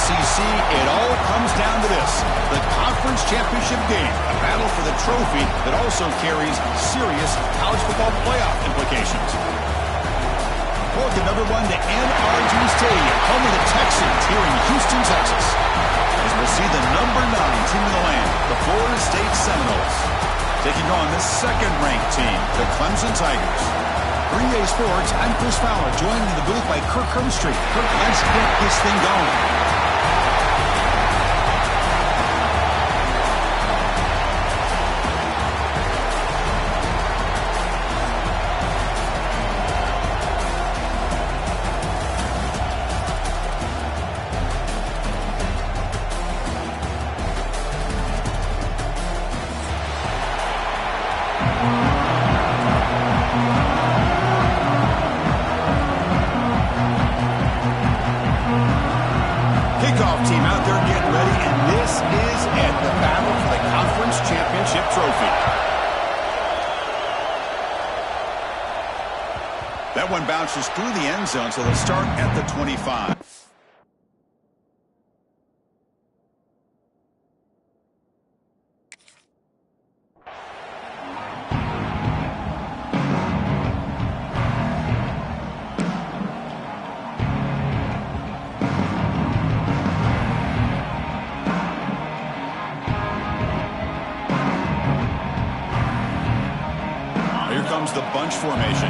ACC, it all comes down to this. The conference championship game, a battle for the trophy that also carries serious college football playoff implications. Welcome, everyone, to NRG Stadium, home of the Texans here in Houston, Texas. As we'll see the number 9 team in the land, the Florida State Seminoles, taking on the second-ranked team, the Clemson Tigers. For EA Sports, I'm Chris Fowler, joined in the booth by Kirk Hermstreet. Kirk, let's get this thing going. Kickoff team out there getting ready, and this is it, the battle for the conference championship trophy. That one bounces through the end zone, so they'll start at the 25. Here comes the bunch formation.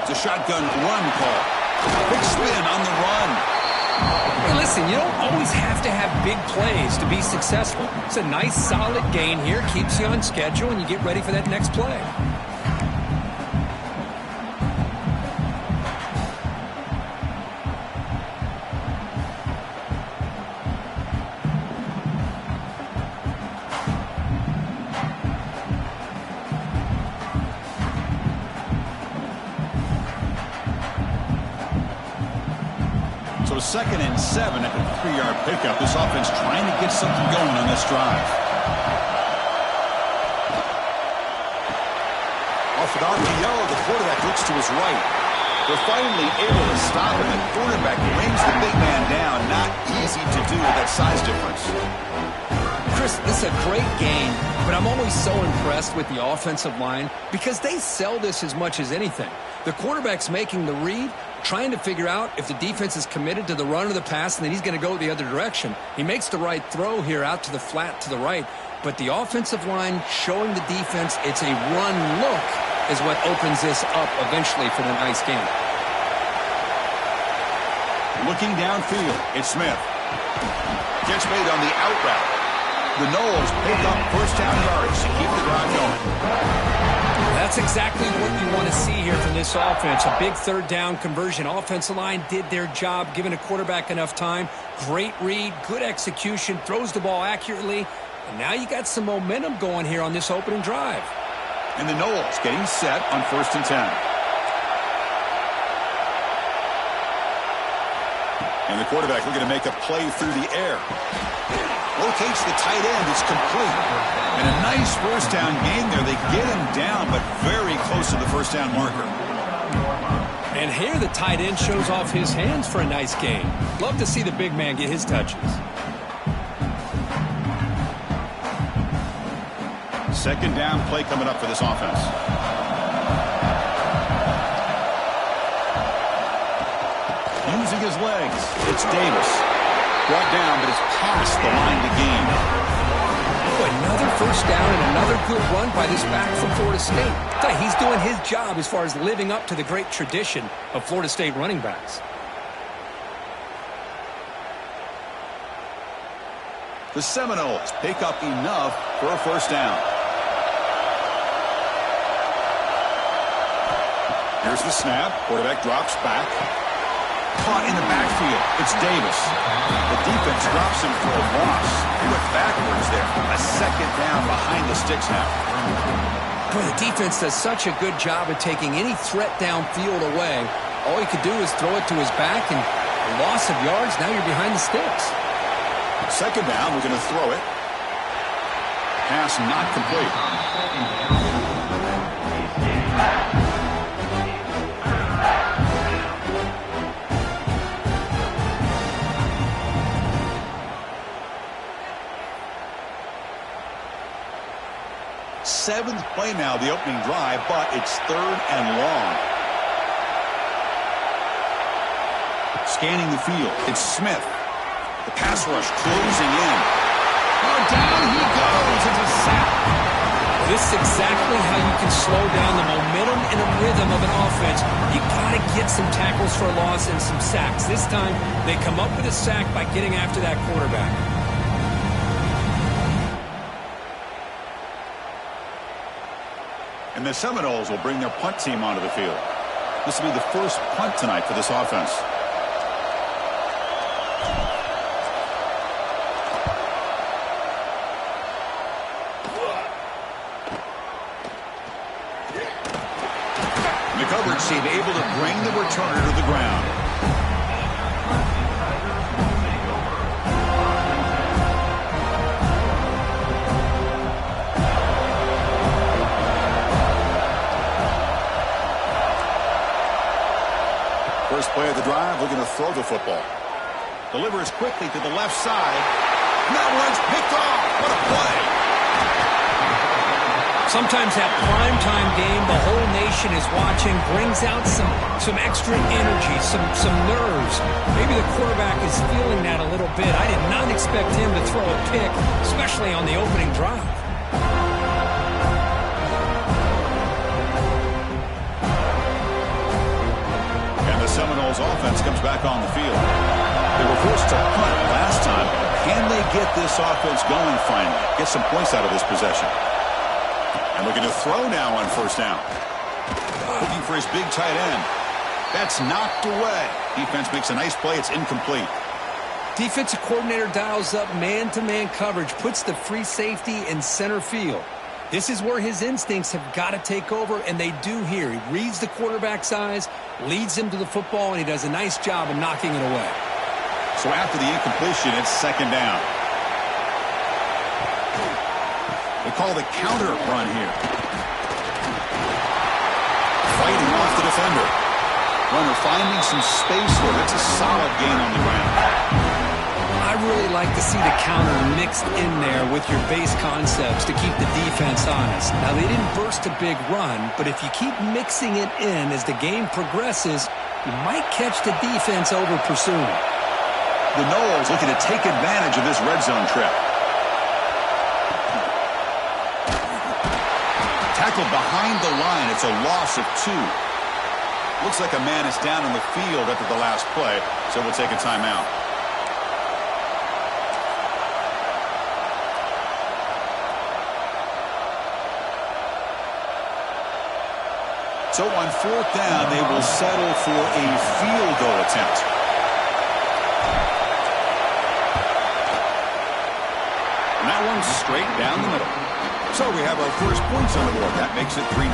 It's a shotgun run call. Big spin on the run. Hey, listen, you don't always have to have big plays to be successful. It's a nice, solid gain here. Keeps you on schedule, and you get ready for that next play. So 2nd and 7 at the 3-yard pickup. This offense trying to get something going on this drive. Off an RPO, the quarterback looks to his right. They're finally able to stop him. The quarterback brings the big man down. Not easy to do with that size difference. Chris, this is a great game, but I'm always so impressed with the offensive line because they sell this as much as anything. The quarterback's making the read, trying to figure out if the defense is committed to the run or the pass, and then he's going to go the other direction. He makes the right throw here out to the flat to the right, but the offensive line showing the defense it's a run look is what opens this up eventually for the nice game. Looking downfield, it's Smith. Gets made on the out route. The Noles pick up first down yards to keep the drive going. That's exactly what you want to see here from this offense. A big third down conversion. Offensive line did their job, giving a quarterback enough time. Great read, good execution, throws the ball accurately. And now you got some momentum going here on this opening drive. And the Noles getting set on 1st and 10. And the quarterback looking to make a play through the air. Locates the tight end. It's complete. And a nice first down gain there. They get him down, but very close to the first down marker. And here the tight end shows off his hands for a nice gain. Love to see the big man get his touches. 2nd down play coming up for this offense. Using his legs, it's Davis. Brought down, but it's past the line to gain. Another first down and another good run by this back from Florida State. He's doing his job as far as living up to the great tradition of Florida State running backs. The Seminoles pick up enough for a first down. Here's the snap. Quarterback drops back. Caught in the backfield. It's Davis. The defense drops him for a loss. He went backwards there. A 2nd down behind the sticks now. Boy, the defense does such a good job of taking any threat downfield away. All he could do is throw it to his back, and a loss of yards, now you're behind the sticks. 2nd down, we're going to throw it. Pass not complete. 7th play now, the opening drive, but it's 3rd and long. Scanning the field, it's Smith. The pass rush closing in. Oh, down he goes. It's a sack. This is exactly how you can slow down the momentum and a rhythm of an offense. You got to get some tackles for a loss and some sacks. This time, they come up with a sack by getting after that quarterback. And the Seminoles will bring their punt team onto the field. This will be the first punt tonight for this offense. Coverage team able to bring the returner to the ground. First play of the drive, looking to throw the football. Delivers quickly to the left side. And that one's picked off. What a play. Sometimes that primetime game, the whole nation is watching, brings out some extra energy, some nerves. Maybe the quarterback is feeling that a little bit. I did not expect him to throw a pick, especially on the opening drive. And the Seminoles offense comes back on the field. They were forced to punt last time. Can they get this offense going finally? Get some points out of this possession. And looking to throw now on 1st down. Looking for his big tight end. That's knocked away. Defense makes a nice play. It's incomplete. Defensive coordinator dials up man-to-man coverage, puts the free safety in center field. This is where his instincts have got to take over, and they do here. He reads the quarterback's eyes, leads him to the football, and he does a nice job of knocking it away. So after the incompletion, it's 2nd down. They call the counter run here. Fighting off the defender. Runner finding some space here. That's a solid gain on the ground. I really like to see the counter mixed in there with your base concepts to keep the defense honest. Now, they didn't burst a big run, but if you keep mixing it in as the game progresses, you might catch the defense over pursuing. The Noles looking to take advantage of this red zone trip. Tackled behind the line. It's a loss of 2. Looks like a man is down in the field after the last play, so we'll take a timeout. So on 4th down, they will settle for a field goal attempt. And that one's straight down the middle. So we have our first points on the board. That makes it 3-0.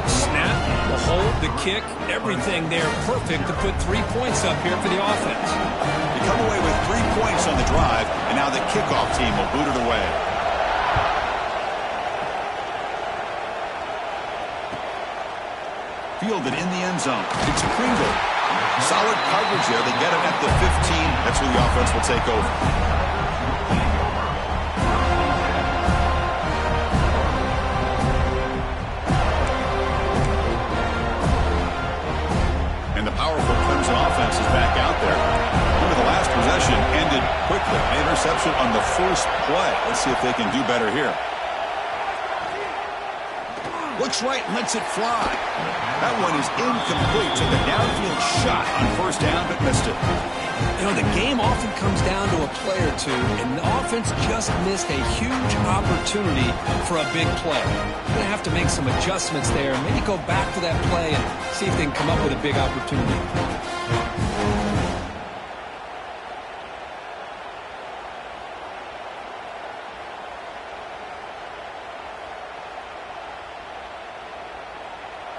Snap, the hold, the kick, everything there perfect to put 3 points up here for the offense. They come away with 3 points on the drive, and now the kickoff team will boot it away. Fielded in the end zone. It's Pringle. Solid coverage there. They get it at the 15. That's where the offense will take over. And the powerful Clemson offense is back out there. Remember, the last possession ended quickly. An interception on the first play. Let's see if they can do better here. Looks right, lets it fly. That one is incomplete. Took a downfield shot on 1st down, but missed it. You know, the game often comes down to a play or two, and the offense just missed a huge opportunity for a big play. They're going to have to make some adjustments there, maybe go back to that play and see if they can come up with a big opportunity.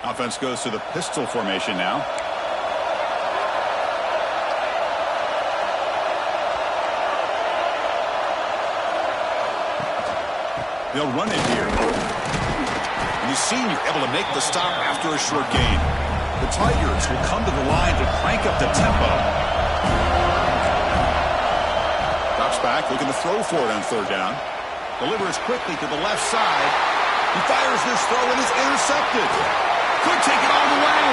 Offense goes to the pistol formation now. They'll run it here. And the senior able to make the stop after a short gain. The Tigers will come to the line to crank up the tempo. Drops back, looking to throw for it on 3rd down. Delivers quickly to the left side. He fires this throw and is intercepted. Could take it all the way.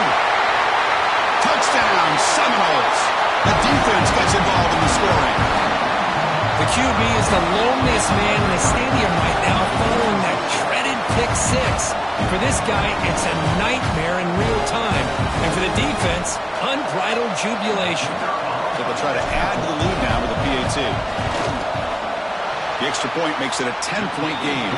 Touchdown, Seminoles. The defense gets involved in the scoring. The QB is the loneliest man in the stadium right now following that dreaded pick six. For this guy, it's a nightmare in real time. And for the defense, unbridled jubilation. So they'll try to add to the lead now with a PAT. The extra point makes it a 10-point game.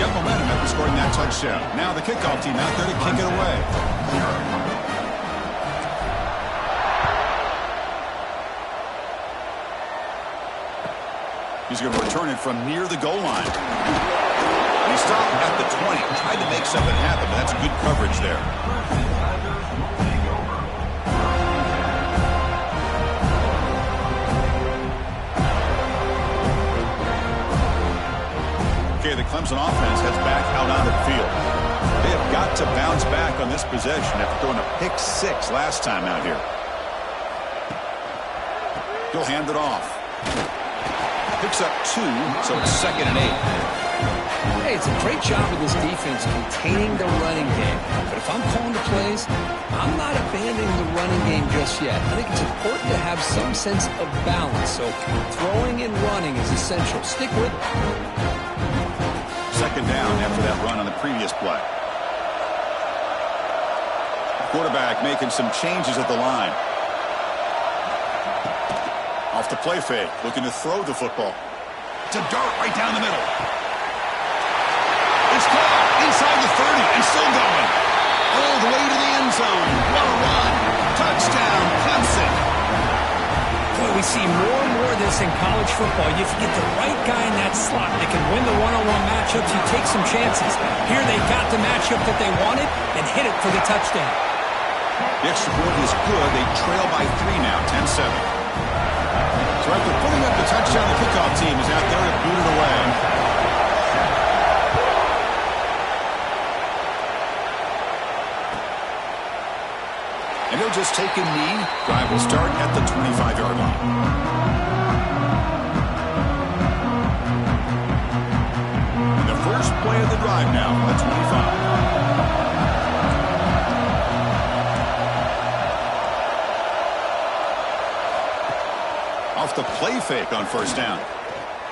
Got momentum after scoring that touchdown. Now the kickoff team out there to kick it away. He's going to return it from near the goal line. He stopped at the 20. Tried to make something happen, but that's good coverage there. Okay, the Clemson offense heads back out onto the field. They have got to bounce back on this possession after throwing a pick six last time out here. He'll hand it off. Picks up 2, so it's 2nd and 8. Hey, it's a great job of this defense containing the running game. But if I'm calling the plays, I'm not abandoning the running game just yet. I think it's important to have some sense of balance. So throwing and running is essential. Stick with it. 2nd down after that run on the previous play. Quarterback making some changes at the line. Off the play fake, looking to throw the football. It's a dart right down the middle. It's caught inside the 30 and still going. All the way to the end zone. What a run. Touchdown, Clemson. Boy, we see more and more of this in college football. If you get the right guy in that slot that can win the one-on-one matchups, you take some chances. Here they got the matchup that they wanted and hit it for the touchdown. The extra point is good. They trail by 3 now, 10-7. So after putting up the touchdown, the kickoff team is out there to boot it away. And he'll just take a knee. Drive will start at the 25-yard line. And the first play of the drive now on the 25. Off the play fake on 1st down.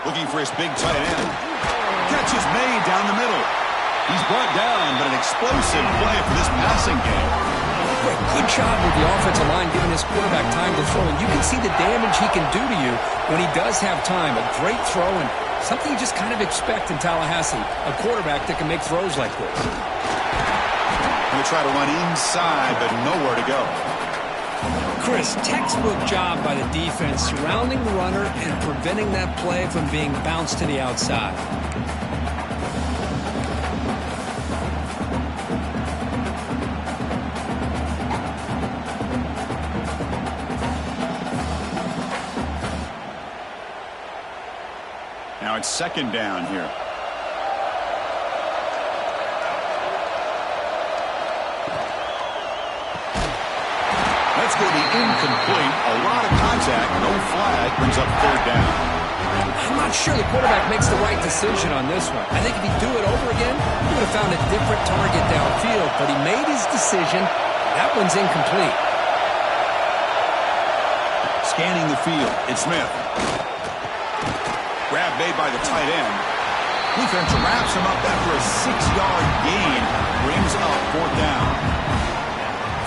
Looking for his big tight end. Catch is made down the middle. He's brought down, but an explosive play for this passing game. Good job with the offensive line giving his quarterback time to throw. And you can see the damage he can do to you when he does have time. A great throw and something you just kind of expect in Tallahassee. A quarterback that can make throws like this. Going to try to run inside, but nowhere to go. Chris, textbook job by the defense surrounding the runner and preventing that play from being bounced to the outside. Now it's 2nd down here. That's going to be incomplete. A lot of contact. No flag. Brings up 3rd down. I'm not sure the quarterback makes the right decision on this one. I think if he'd do it over again, he would have found a different target downfield. But he made his decision. That one's incomplete. Scanning the field. It's Smith. Grab made by the tight end. Defense wraps him up after a 6-yard gain. Brings up 4th down.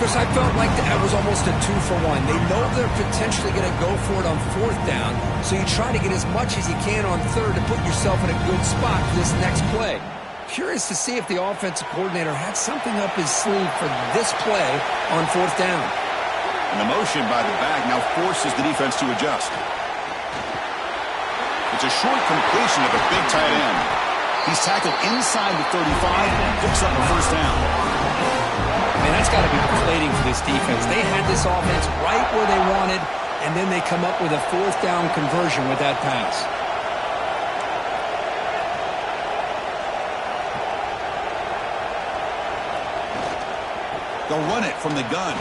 Chris, I felt like that was almost a 2-for-1. They know they're potentially going to go for it on 4th down, so you try to get as much as you can on 3rd to put yourself in a good spot for this next play. Curious to see if the offensive coordinator had something up his sleeve for this play on 4th down. And the motion by the back now forces the defense to adjust. It's a short completion of a big tight end. He's tackled inside the 35 and picks up a 1st down. Man, that's got to be deflating for this defense. They had this offense right where they wanted, and then they come up with a 4th down conversion with that pass. They'll run it from the gun.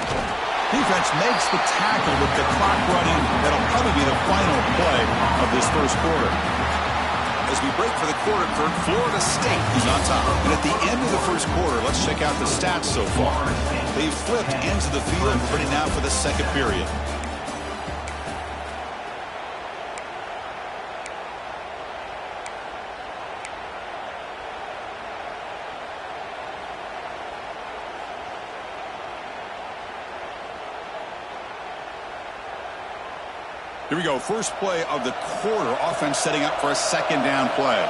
Defense makes the tackle with the clock running. That'll probably be the final play of this first quarter. As we break for the quarter, Kirk, Florida State is on top. And at the end of the first quarter, let's check out the stats so far. They've flipped ends of the field and ready now for the second period. Here we go. First play of the quarter. Offense setting up for a second down play.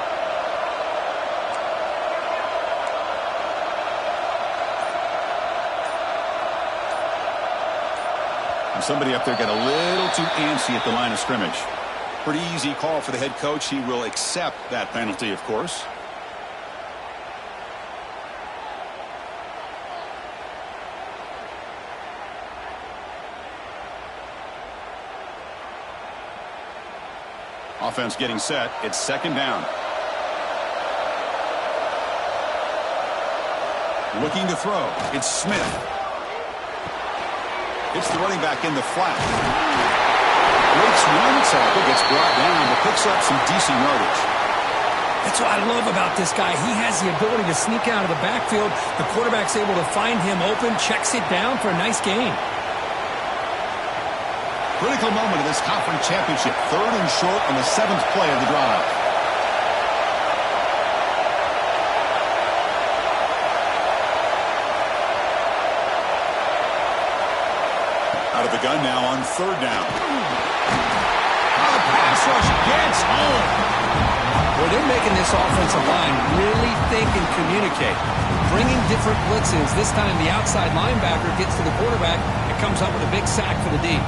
And somebody up there got a little too antsy at the line of scrimmage. Pretty easy call for the head coach. He will accept that penalty, of course. Offense getting set. It's second down. Looking to throw. It's Smith. It's the running back in the flat. Breaks one tackle, gets brought down, but picks up some decent yardage. That's what I love about this guy. He has the ability to sneak out of the backfield. The quarterback's able to find him open, checks it down for a nice gain. Critical moment of this conference championship. Third and short on the 7th play of the drive. Out of the gun now on third down. Oh, the pass rush gets home. Well, they're making this offensive line really think and communicate. Bringing different blitzes. This time the outside linebacker gets to the quarterback and comes up with a big sack for the D.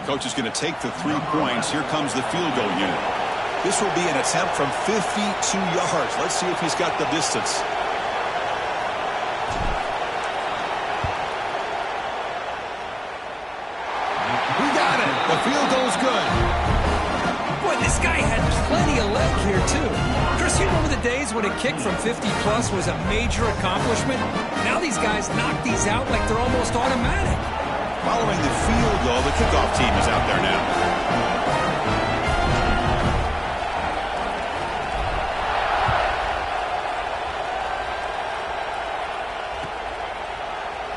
Coach is going to take the 3 points. Here comes the field goal unit. This will be an attempt from 52 yards. Let's see if he's got the distance. We got it. The field goal's good. Boy, this guy had plenty of leg here, too. Chris, you remember the days when a kick from 50-plus was a major accomplishment? Now these guys knock these out like they're almost automatic. Following the field goal, the kickoff team is out there now.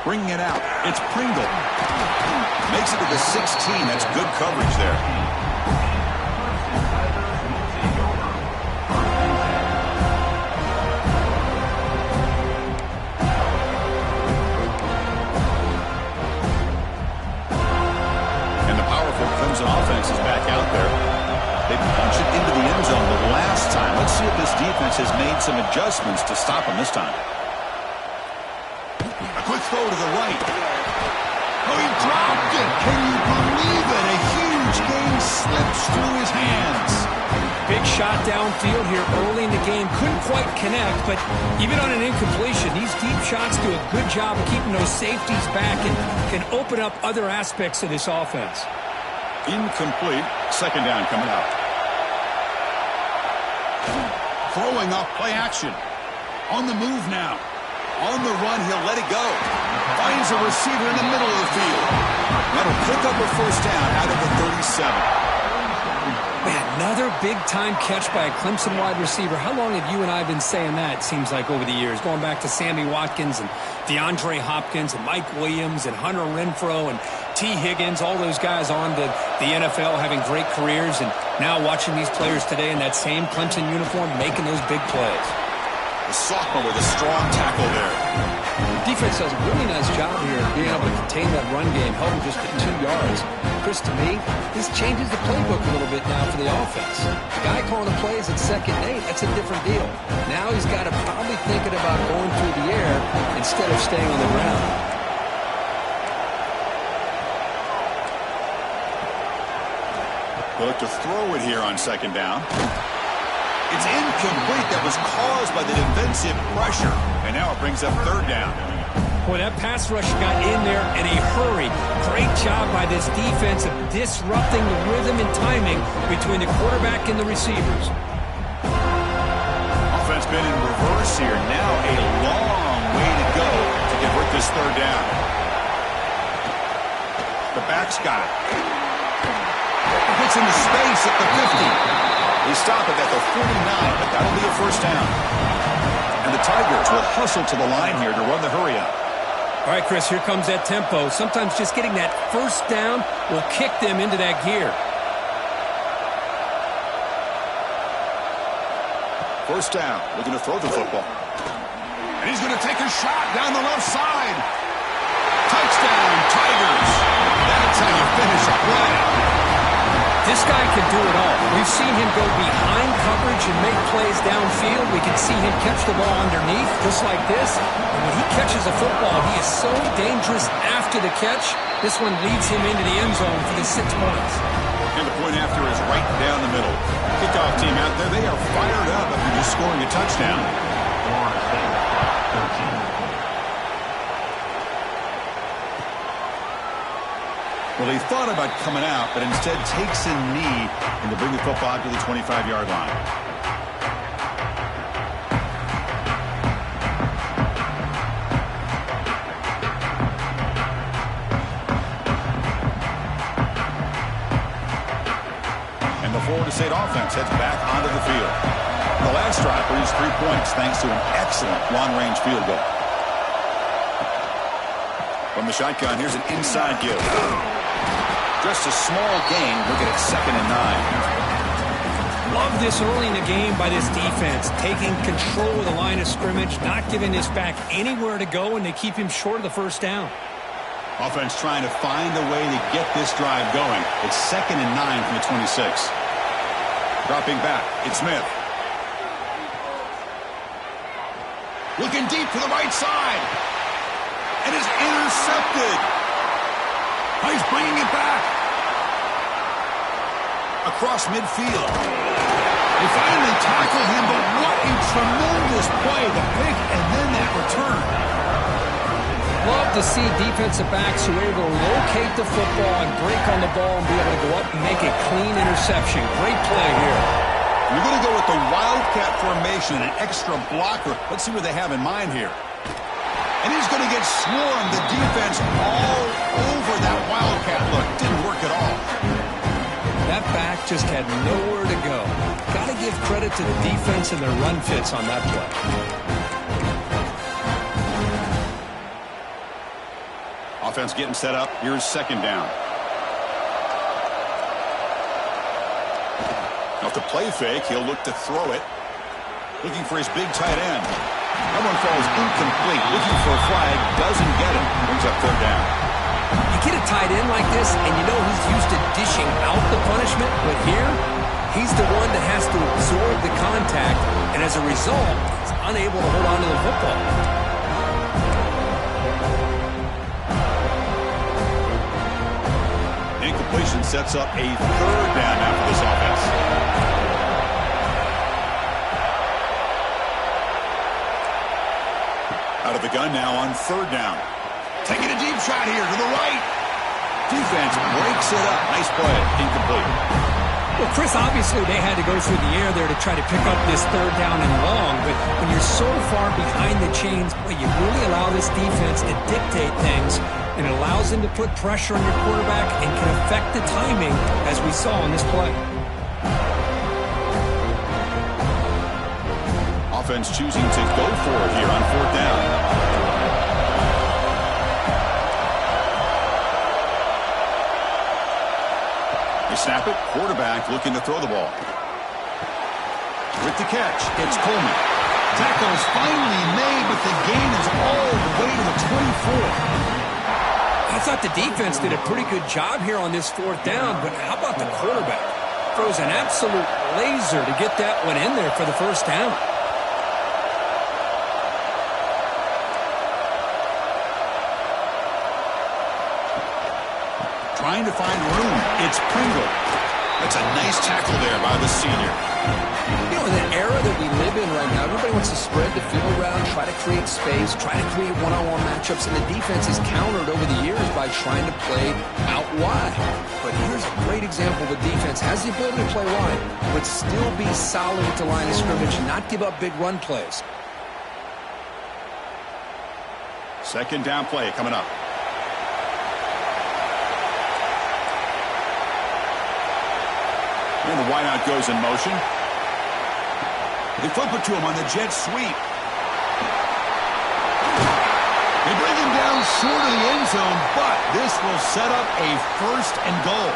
Bringing it out. It's Pringle. Makes it to the 16. That's good coverage there. Clemson offense is back out there. They punched it into the end zone the last time. Let's see if this defense has made some adjustments to stop him this time. A quick throw to the right. Oh, he dropped it. Can you believe it? A huge gain slips through his hands. Big shot downfield here early in the game. Couldn't quite connect, but even on an incompletion, these deep shots do a good job of keeping those safeties back and can open up other aspects of this offense. Incomplete. Second down coming up. Throwing off play action. On the move now. On the run, he'll let it go. Finds a receiver in the middle of the field. That'll pick up a first down out of the 37. Man, another big-time catch by a Clemson wide receiver. How long have you and I been saying that, it seems like, over the years? Going back to Sammy Watkins and DeAndre Hopkins and Mike Williams and Hunter Renfrow and T. Higgins, all those guys on to the NFL having great careers, and now watching these players today in that same Clemson uniform making those big plays. The sophomore with a strong tackle there. The defense does a really nice job here of being able to contain that run game, held him just at 2 yards. Chris, to me, this changes the playbook a little bit now for the offense. The guy calling the plays at 2nd and 8, that's a different deal. Now he's got to probably thinking about going through the air instead of staying on the ground. Look to throw it here on second down. It's incomplete. That was caused by the defensive pressure. And now it brings up third down. Boy, that pass rush got in there in a hurry. Great job by this defense of disrupting the rhythm and timing between the quarterback and the receivers. Offense been in reverse here. Now a long way to go to convert this third down. The back's got it. Gets into space at the 50. They stop it at the 49, but that'll be a first down. And the Tigers will hustle to the line here to run the hurry up. All right, Chris, here comes that tempo. Sometimes just getting that first down will kick them into that gear. First down, looking to throw the football. And he's going to take a shot down the left side. Touchdown, Tigers. That's how you finish a play. This guy can do it all. We've seen him go behind coverage and make plays downfield. We can see him catch the ball underneath, just like this. And when he catches a football, he is so dangerous after the catch. This one leads him into the end zone for the 6 points. And the point after is right down the middle. Kickoff team out there, they are fired up after just scoring a touchdown. Well, he thought about coming out, but instead takes a knee and to bring the football to the 25-yard line. And the Florida State offense heads back onto the field. The last drive produced 3 points thanks to an excellent long-range field goal. From the shotgun, here's an inside give. Just a small gain. Look at it, 2nd and 9. Love this early in the game by this defense, taking control of the line of scrimmage, not giving this back anywhere to go, and they keep him short of the first down. Offense trying to find a way to get this drive going. It's 2nd and 9 from the 26. Dropping back, it's Smith. Looking deep to the right side. And is intercepted. He's bringing it back. Across midfield. They finally tackle him, but what a tremendous play. The pick and then that return. Love to see defensive backs who are able to locate the football and break on the ball and be able to go up and make a clean interception. Great play here. You're going to go with the wildcat formation and an extra blocker. Let's see what they have in mind here. And he's going to get swarmed. The defense all over that wildcat look. Didn't work at all. That back just had nowhere to go. Got to give credit to the defense and their run fits on that play. Offense getting set up. Here's 2nd down. Now to play fake, he'll look to throw it. Looking for his big tight end. That one falls incomplete. Looking for a flag. Doesn't get him. Brings up 3rd down. You get a tight end like this, and you know he's used to dishing out the punishment. But here, he's the one that has to absorb the contact. And as a result, he's unable to hold on to the football. Incompletion sets up a 3rd down now for this offense. Out of the gun now on 3rd down. Taking a deep shot here to the right. Defense breaks it up. Nice play. Incomplete. Well, Chris, obviously they had to go through the air there to try to pick up this 3rd down and long. But when you're so far behind the chains, well, you really allow this defense to dictate things. And it allows them to put pressure on your quarterback and can affect the timing, as we saw in this play. Offense choosing to go for it here on 4th down. They snap it. Quarterback looking to throw the ball. With the catch, it's Coleman. Tackle is finally made, but the gain is all the way to the 24. I thought the defense did a pretty good job here on this 4th down, but how about the quarterback? Throws an absolute laser to get that one in there for the first down. Trying to find room. It's Pringle. That's a nice tackle there by the senior. You know, in the era that we live in right now, everybody wants to spread the field around, try to create space, try to create one-on-one matchups, and the defense is countered over the years by trying to play out wide. But here's a great example. The defense has the ability to play wide, but still be solid at the line of scrimmage and not give up big run plays. Second down play coming up. And the wideout goes in motion. They flip it to him on the jet sweep. They bring him down short of the end zone, but this will set up a 1st and goal.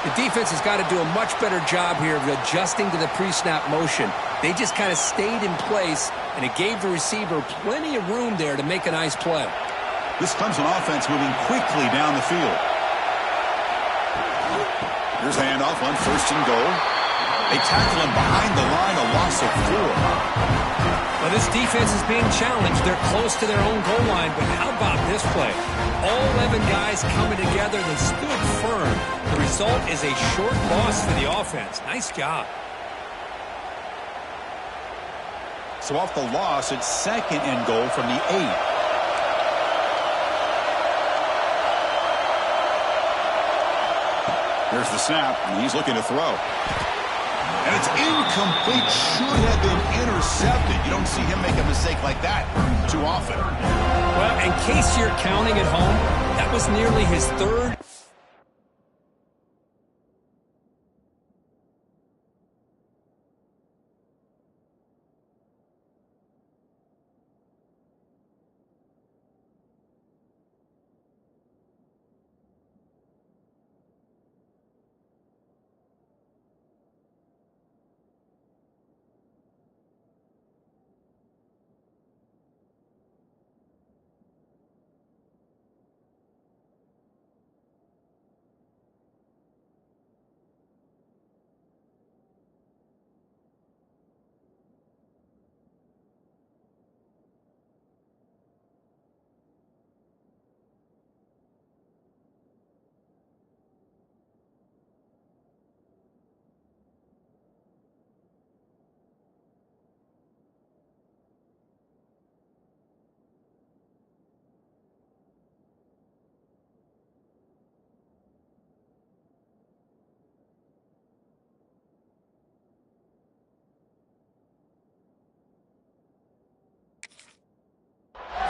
The defense has got to do a much better job here of adjusting to the pre-snap motion. They just kind of stayed in place, and it gave the receiver plenty of room there to make a nice play. This Clemson offense moving quickly down the field. Here's a handoff on 1st and goal. They tackle him behind the line, a loss of 4. Well, this defense is being challenged. They're close to their own goal line, but how about this play? All 11 guys coming together. They stood firm. The result is a short loss for the offense. Nice job. So off the loss, it's 2nd and goal from the 8. There's the snap, and he's looking to throw. And it's incomplete. Should have been intercepted. You don't see him make a mistake like that too often. Well, in case you're counting at home, that was nearly his 3rd.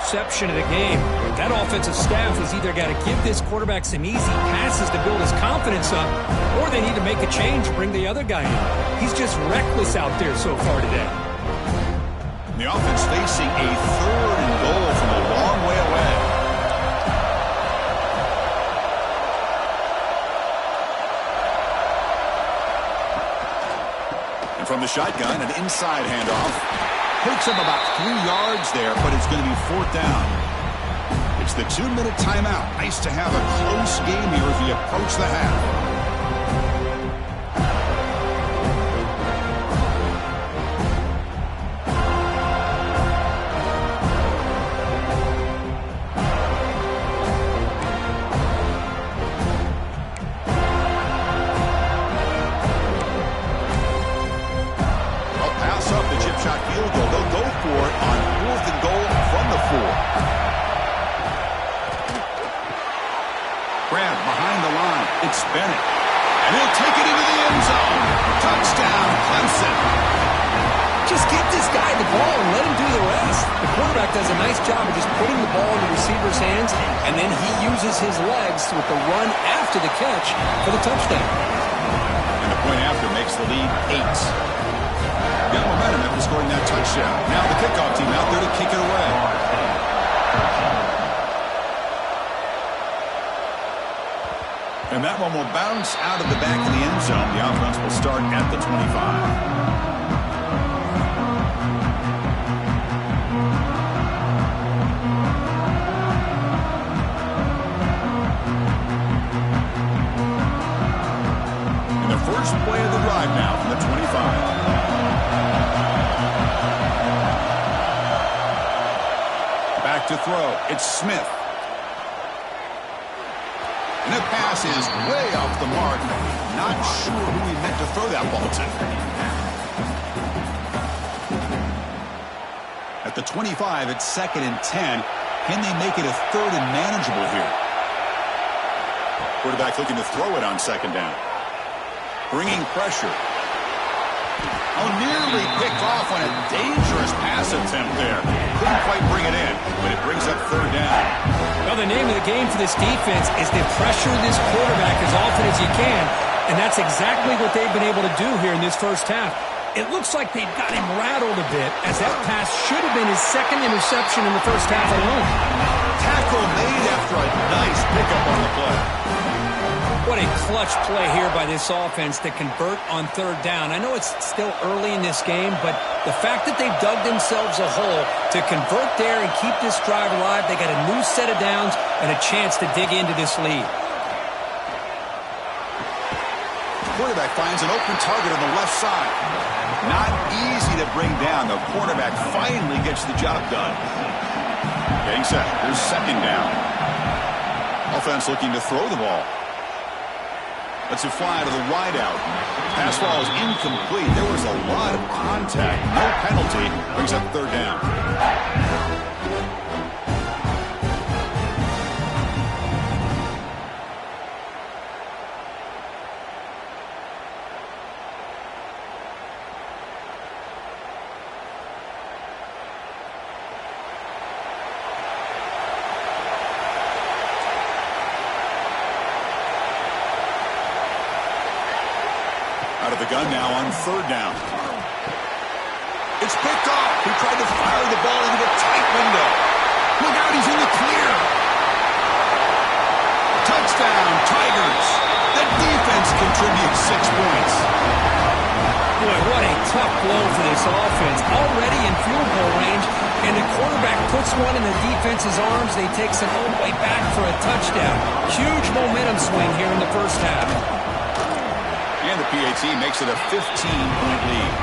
Perception of the game. That offensive staff has either got to give this quarterback some easy passes to build his confidence up, or they need to make a change, bring the other guy in. He's just reckless out there so far today. The offense facing a 3rd and goal from a long way away. And from the shotgun, an inside handoff. Picks up about 3 yards there, but it's going to be 4th down. It's the 2-minute timeout. Nice to have a close game here as we approach the half. It's Bennett. And he'll take it into the end zone. Touchdown, Clemson. Just get this guy the ball and let him do the rest. The quarterback does a nice job of just putting the ball in the receiver's hands, and then he uses his legs with the run after the catch for the touchdown. And the point after makes the lead 8. Got momentum after scoring that touchdown. Now the kickoff team out there to kick it away. And that one will bounce out of the back of the end zone. The offense will start at the 25. First play of the drive now from the 25. Back to throw. It's Smith. And the pass is way off the mark. Not sure who he meant to throw that ball to. At the 25, it's 2nd and 10. Can they make it a 3rd and manageable here? Quarterback looking to throw it on 2nd down. Bringing pressure. Oh, nearly picked off on a dangerous pass attempt there. Couldn't quite bring it in. but it brings up third down. Well, the name of the game for this defense is to pressure this quarterback as often as you can, and that's exactly what they've been able to do here in this first half. It looks like they've got him rattled a bit, as that pass should have been his second interception in the first half alone. Tackle made after a nice pickup on the play. What a clutch play here by this offense to convert on third down. I know it's still early in this game, but the fact that they've dug themselves a hole to convert there and keep this drive alive, they got a new set of downs and a chance to dig into this lead. Quarterback finds an open target on the left side. Not easy to bring down. The quarterback finally gets the job done. Getting set. Here's second down. Offense looking to throw the ball. Let's it fly to the wideout. Pass ball is incomplete. There was a lot of contact. No penalty. Brings up third down. Out of the gun now on third down. It's picked off. He tried to fire the ball into a tight window. Look out, he's in the clear. Touchdown, Tigers. The defense contributes 6 points. Boy, what a tough blow for this offense. Already in field goal range, and the quarterback puts one in the defense's arms. They take some all the way back for a touchdown. Huge momentum swing here in the first half. And the PAT makes it a 15-point lead.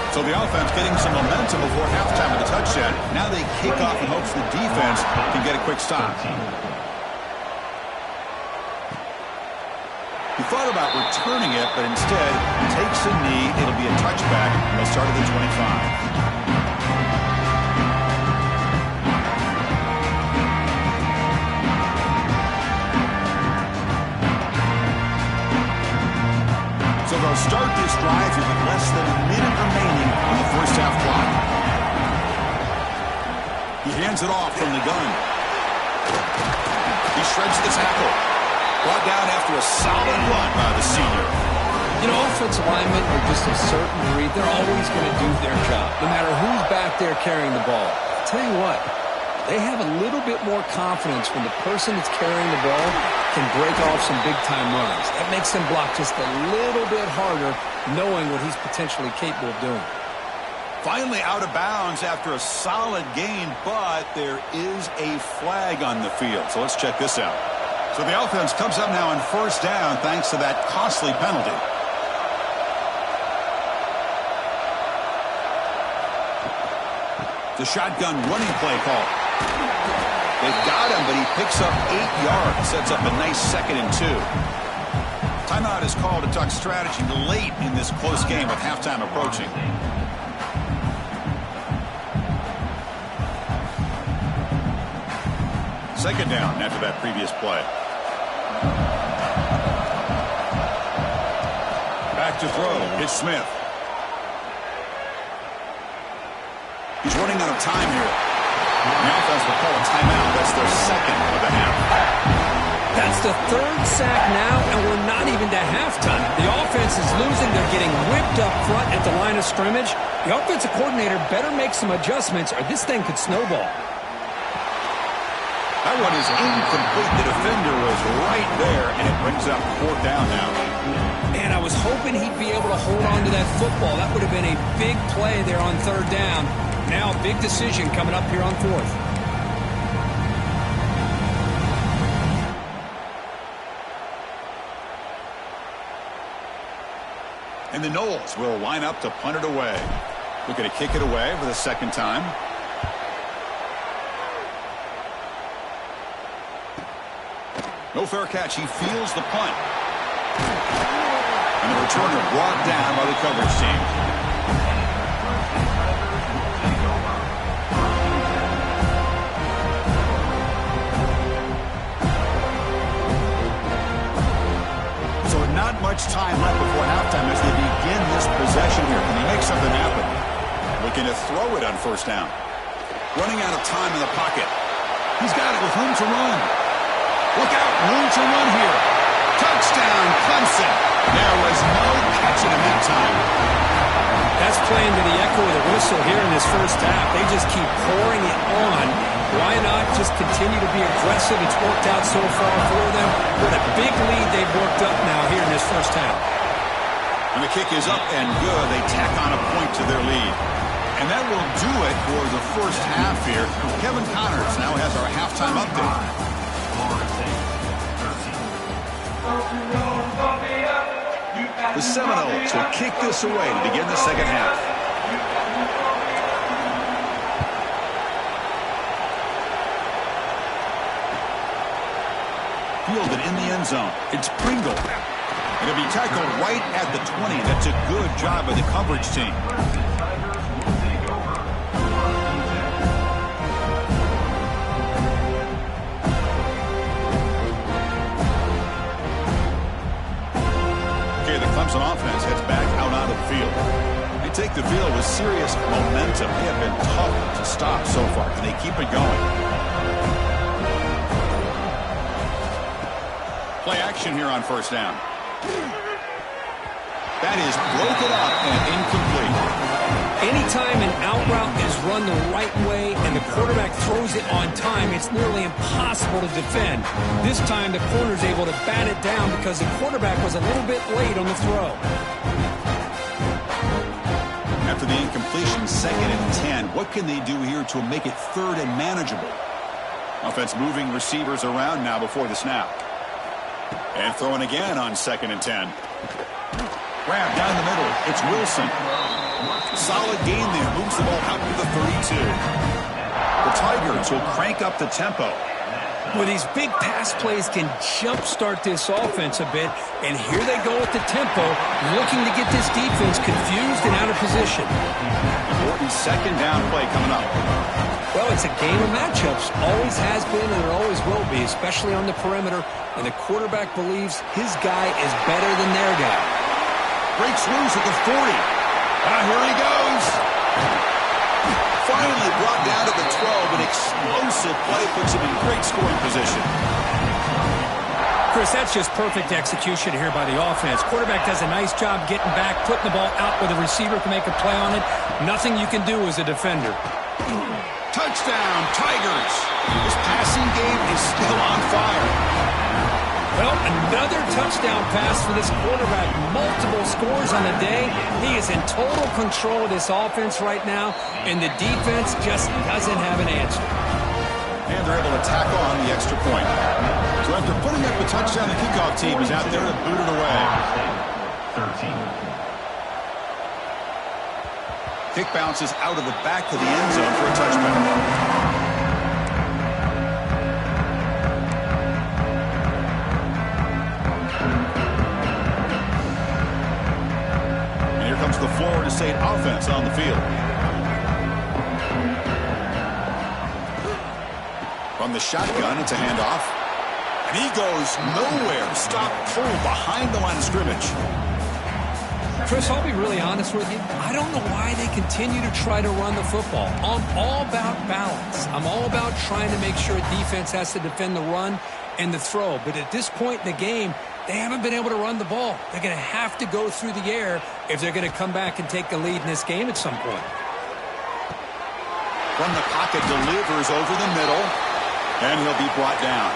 So the offense getting some momentum before halftime with a touchdown. Now they kick off in hopes the defense can get a quick stop. He thought about returning it, but instead takes a knee. It'll be a touchback, and they'll start at the 25. So they'll start this drive with less than a minute remaining on the first half clock. He hands it off from the gun. He shreds the tackle. Brought down after a solid run by the senior. You know, offensive linemen are just a certain breed. They're always going to do their job, no matter who's back there carrying the ball. I'll tell you what, they have a little bit more confidence when the person that's carrying the ball can break off some big-time runs. That makes them block just a little bit harder, knowing what he's potentially capable of doing. Finally out of bounds after a solid gain, but there is a flag on the field. So let's check this out. So the offense comes up now on first down thanks to that costly penalty. The shotgun running play call. They've got him, but he picks up 8 yards. Sets up a nice 2nd and 2. Timeout is called to talk strategy late in this close game with halftime approaching. Second down after that previous play. Back to throw. It's Smith. He's running out of time here. The offense will call a timeout. That's their second of the half. That's the third sack now, and we're not even to halftime. The offense is losing. They're getting whipped up front at the line of scrimmage. The offensive coordinator better make some adjustments, or this thing could snowball. That one is incomplete. The defender was right there, and it brings up fourth down now. Man, I was hoping he'd be able to hold on to that football. That would have been a big play there on third down. Now a big decision coming up here on fourth. And the Knowles will line up to punt it away. Looking to kick it away for the second time. No fair catch. He feels the punt. And the returner brought down by the coverage team. Not much time left before halftime as they begin this possession here. Can he make something happen? Looking to throw it on first down. running out of time in the pocket. He's got it with room to run. Look out, room to run here. Touchdown, Clemson. There was no catching him that time. That's playing to the echo of the whistle here in this first half. They just keep pouring it on. Why not just continue to be aggressive? It's worked out so far for them. What a big lead they've worked up now here in this first half. And the kick is up and good. They tack on a point to their lead. And that will do it for the first half here. Kevin Connors now has our halftime update. The Seminoles will kick this away to begin the second half. Fielded in the end zone. It's Pringle. It'll be tackled right at the 20. That's a good job by the coverage team. The Clemson offense heads back out onto the field. They take the field with serious momentum. They have been tough to stop so far, and they keep it going. Play action here on first down. That is broken up and incomplete. Anytime an out route is run the right way and the quarterback throws it on time, it's nearly impossible to defend. This time the corner's able to bat it down because the quarterback was a little bit late on the throw. After the incompletion, 2nd and 10. What can they do here to make it 3rd and manageable? Offense moving receivers around now before the snap. And throwing again on 2nd and 10. Grab down the middle. It's Wilson. Solid gain there. Moves the ball out to the 32. The Tigers will crank up the tempo. Well, these big pass plays can jumpstart this offense a bit, and here they go at the tempo, looking to get this defense confused and out of position. Important 2nd down play coming up. Well, it's a game of matchups. Always has been and it always will be, especially on the perimeter, and the quarterback believes his guy is better than their guy. Breaks loose at the 40. Here he goes. Finally brought down to the 12. An explosive play puts him in great scoring position. Chris, that's just perfect execution here by the offense. Quarterback does a nice job getting back, putting the ball out where the receiver can make a play on it. Nothing you can do as a defender. Touchdown, Tigers. This passing game is still on fire. Well, another touchdown pass for this quarterback. Multiple scores on the day. He is in total control of this offense right now, and the defense just doesn't have an answer. And they're able to tack on the extra point. So after putting up a touchdown, the kickoff team is out there to boot it away. 13. Kick bounces out of the back of the end zone for a touchback. The Florida State offense on the field. From the shotgun, it's a handoff. And he goes nowhere. Stop pull behind the line of scrimmage. Chris, I'll be really honest with you. I don't know why they continue to try to run the football. I'm all about balance. I'm all about trying to make sure a defense has to defend the run and the throw. But at this point in the game, they haven't been able to run the ball. They're going to have to go through the air if they're going to come back and take the lead in this game at some point. From the pocket, delivers over the middle, and he'll be brought down.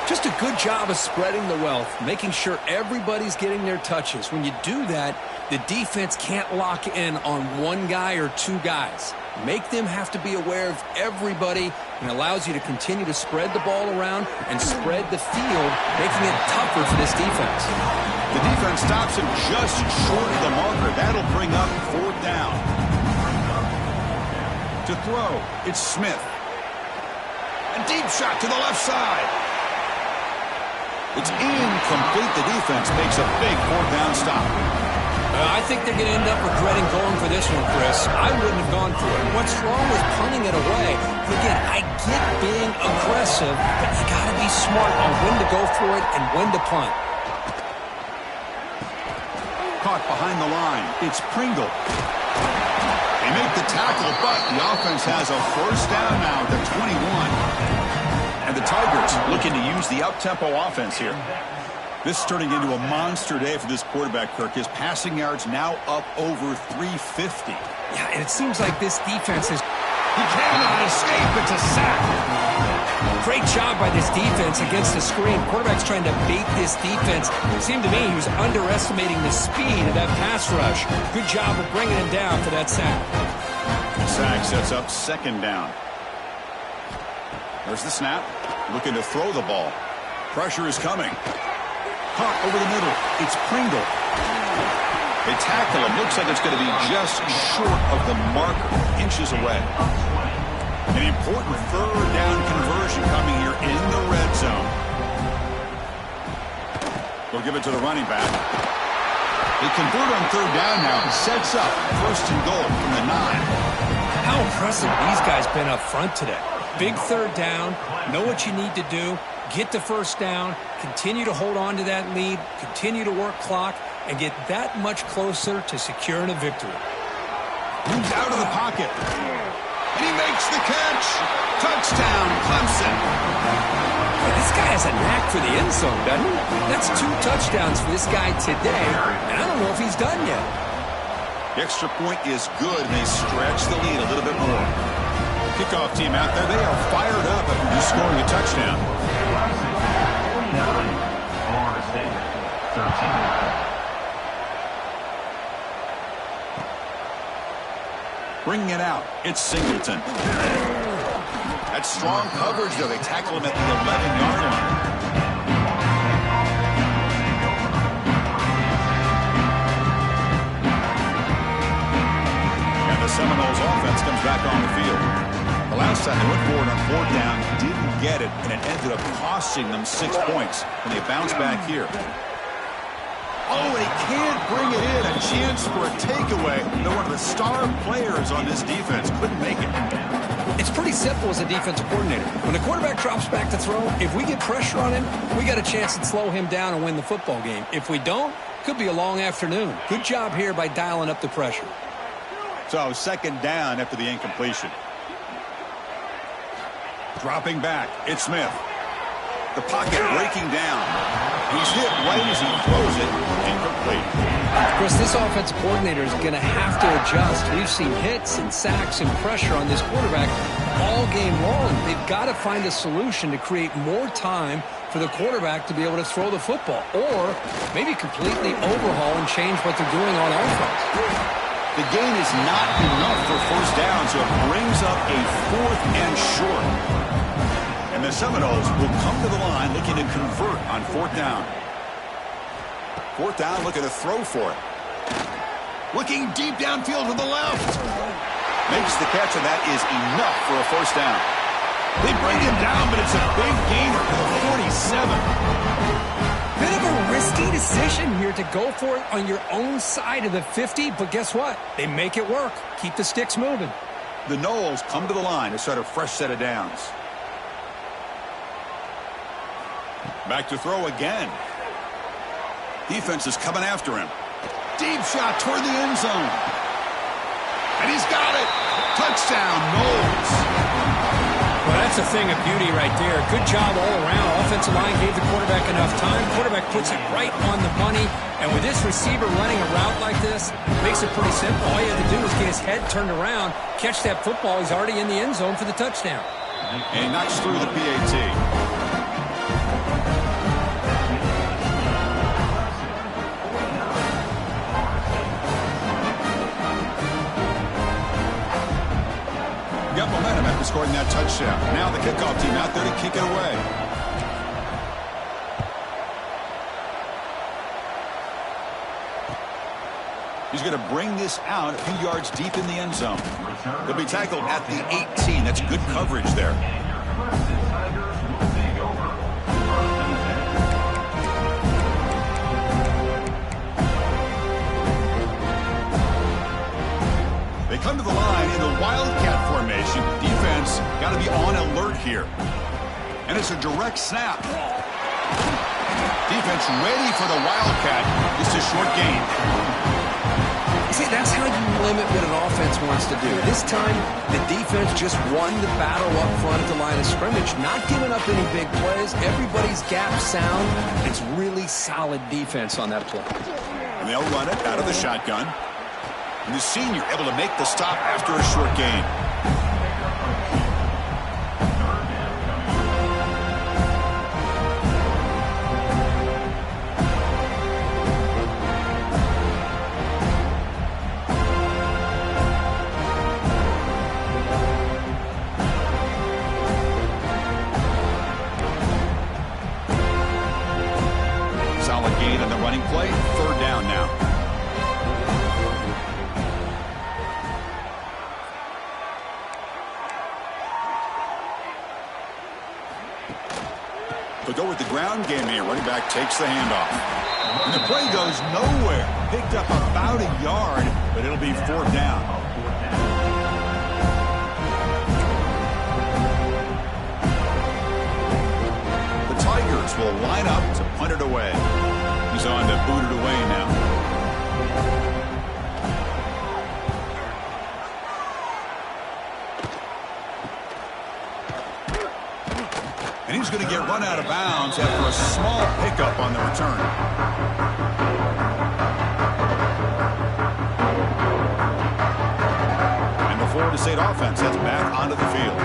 Just a good job of spreading the wealth, making sure everybody's getting their touches. When you do that, the defense can't lock in on one guy or two guys. Make them have to be aware of everybody, and allows you to continue to spread the ball around and spread the field, making it tougher for this defense. The defense stops him just short of the marker. That'll bring up 4th down. To throw, it's Smith. A deep shot to the left side. It's incomplete. The defense makes a big 4th down stop. I think they're going to end up regretting going for this one, Chris. I wouldn't have gone for it. What's wrong with punting it away? Again, I get being aggressive, but you got to be smart on when to go for it and when to punt. Caught behind the line. It's Pringle. They make the tackle, But the offense has a first down now at the 21. And the Tigers looking to use the up-tempo offense here. This is turning into a monster day for this quarterback, Kirk. His passing yards now up over 350. Yeah, and it seems like this defense is... He cannot escape. It's a sack. Great job by this defense against the screen. Quarterback's trying to bait this defense. It seemed to me he was underestimating the speed of that pass rush. Good job of bringing him down for that sack. The sack sets up second down. There's the snap. Looking to throw the ball. Pressure is coming. Caught over the middle. It's Pringle. They tackle him. Looks like it's going to be just short of the marker. Inches away. An important third down conversion coming here in the red zone. They'll give it to the running back. They convert on third down now. Sets up first and goal from the 9. How impressive these guys been up front today. Big third down. Know what you need to do. Get the first down. Continue to hold on to that lead. Continue to work clock. And get that much closer to securing a victory. Moves out of the pocket. And he makes the catch. Touchdown, Clemson. Yeah, this guy has a knack for the end zone, doesn't he? That's 2 touchdowns for this guy today. And I don't know if he's done yet. The extra point is good, and they stretch the lead a little bit more. Kickoff team out there, they are fired up after just scoring a touchdown. 49, Florida State, 13. Bringing it out, it's Singleton. That's strong coverage, though. They tackle him at the 11-yard line. And the Seminoles offense comes back on the field. The last time they went forward on fourth down, didn't get it, and it ended up costing them 6 points. And they bounce back here. Oh, they can't bring it in. A chance for a takeaway. They're one of the star players on this defense. Couldn't make it. It's pretty simple as a defensive coordinator. When the quarterback drops back to throw, if we get pressure on him, we got a chance to slow him down and win the football game. If we don't, could be a long afternoon. Good job here by dialing up the pressure. So second down after the incompletion. Dropping back, it's Smith. The pocket breaking down. He's hit right as he throws it. Incomplete. Chris, this offensive coordinator is going to have to adjust. We've seen hits and sacks and pressure on this quarterback all game long. They've got to find a solution to create more time for the quarterback to be able to throw the football, or maybe completely overhaul and change what they're doing on offense. The gain is not enough for first down, so it brings up a 4th and short. And the Seminoles will come to the line looking to convert on 4th down. 4th down, looking to throw for it. Looking deep downfield to the left. Makes the catch, and that is enough for a first down. They bring him down, but it's a big gainer for the 47. Bit of a risky decision here to go for it on your own side of the 50, but guess what? They make it work. Keep the sticks moving. The Noles come to the line to start a fresh set of downs. Back to throw again. Defense is coming after him. Deep shot toward the end zone. And he's got it. Touchdown, Noles. Well, that's a thing of beauty right there. Good job all around. Offensive line gave the quarterback enough time. Quarterback puts it right on the money. And with this receiver running a route like this, makes it pretty simple. All you have to do is get his head turned around, catch that football. He's already in the end zone for the touchdown. And he knocks through the PAT. Got momentum after scoring that touchdown. Now the kickoff team out there to kick it away. He's going to bring this out a few yards deep in the end zone. He'll be tackled at the 18. That's good coverage there. They come to the line in the Wildcat formation. Defense got to be on alert here. And it's a direct snap. Defense ready for the Wildcat. Just a short gain. See, that's how you limit what an offense wants to do. This time, the defense just won the battle up front at the line of scrimmage, not giving up any big plays. Everybody's gap sound. It's really solid defense on that play. And they'll run it out of the shotgun. And the senior able to make the stop after a short gain. Play, third down now. They'll go with the ground game here. Running back takes the handoff. And the play goes nowhere. Picked up about a yard, but it'll be fourth down. The Tigers will line up to punt it away. He's on to boot it away now. And he's going to get run out of bounds after a small pickup on the return. And the Florida State offense heads back onto the field.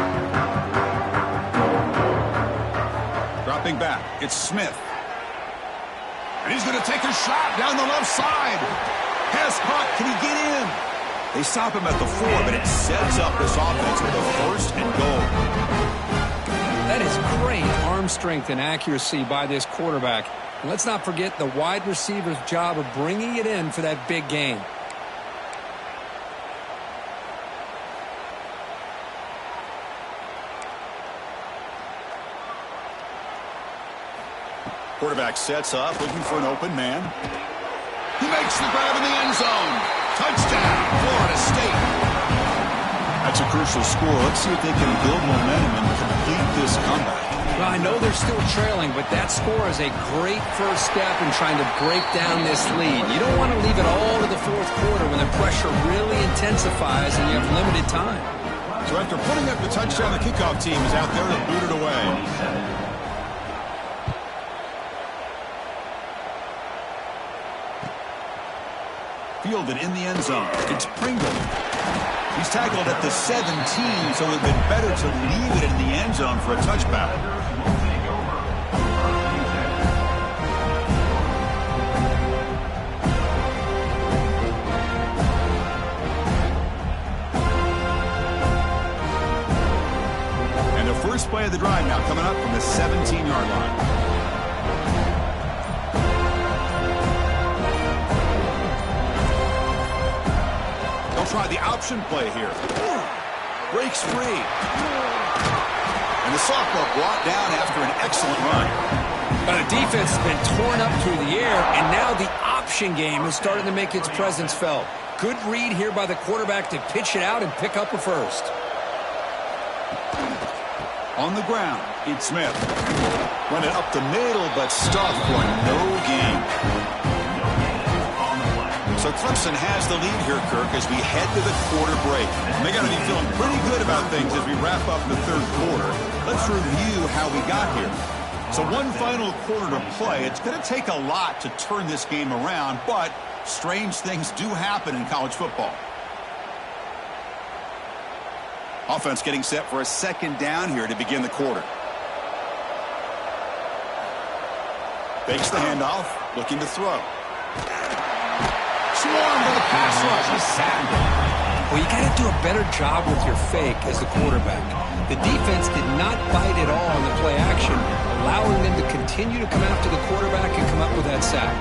Dropping back, it's Smith. And he's going to take a shot down the left side. Pass caught. Can he get in? They stop him at the 4, but it sets up this offense with a first and goal. That is great arm strength and accuracy by this quarterback. And let's not forget the wide receiver's job of bringing it in for that big gain. Quarterback sets up, looking for an open man. He makes the grab in the end zone. Touchdown, Florida State. That's a crucial score. Let's see if they can build momentum and complete this comeback. Well, I know they're still trailing, but that score is a great first step in trying to break down this lead. You don't want to leave it all to the fourth quarter when the pressure really intensifies and you have limited time. So after putting up the touchdown, the kickoff team is out there to boot it away. Fielded in the end zone. It's Pringle. He's tackled at the 17, so it would have been better to leave it in the end zone for a touchback. And the first play of the drive now coming up from the 17-yard line. Try the option play here. Breaks free. And the sophomore brought down after an excellent run. But the defense has been torn up through the air, and now the option game is starting to make its presence felt. Good read here by the quarterback to pitch it out and pick up a first. On the ground, it's Smith. Run it up the middle, but stuffed for no gain. So Clemson has the lead here, Kirk, as we head to the quarter break. And they got to be feeling pretty good about things as we wrap up the third quarter. Let's review how we got here. So one final quarter to play. It's going to take a lot to turn this game around, but strange things do happen in college football. Offense getting set for a second down here to begin the quarter. Fakes the handoff, looking to throw. Swarmed by the pass rush. He's sacked. Well, you got to do a better job with your fake as the quarterback. The defense did not bite at all on the play action, allowing them to continue to come after the quarterback and come up with that sack.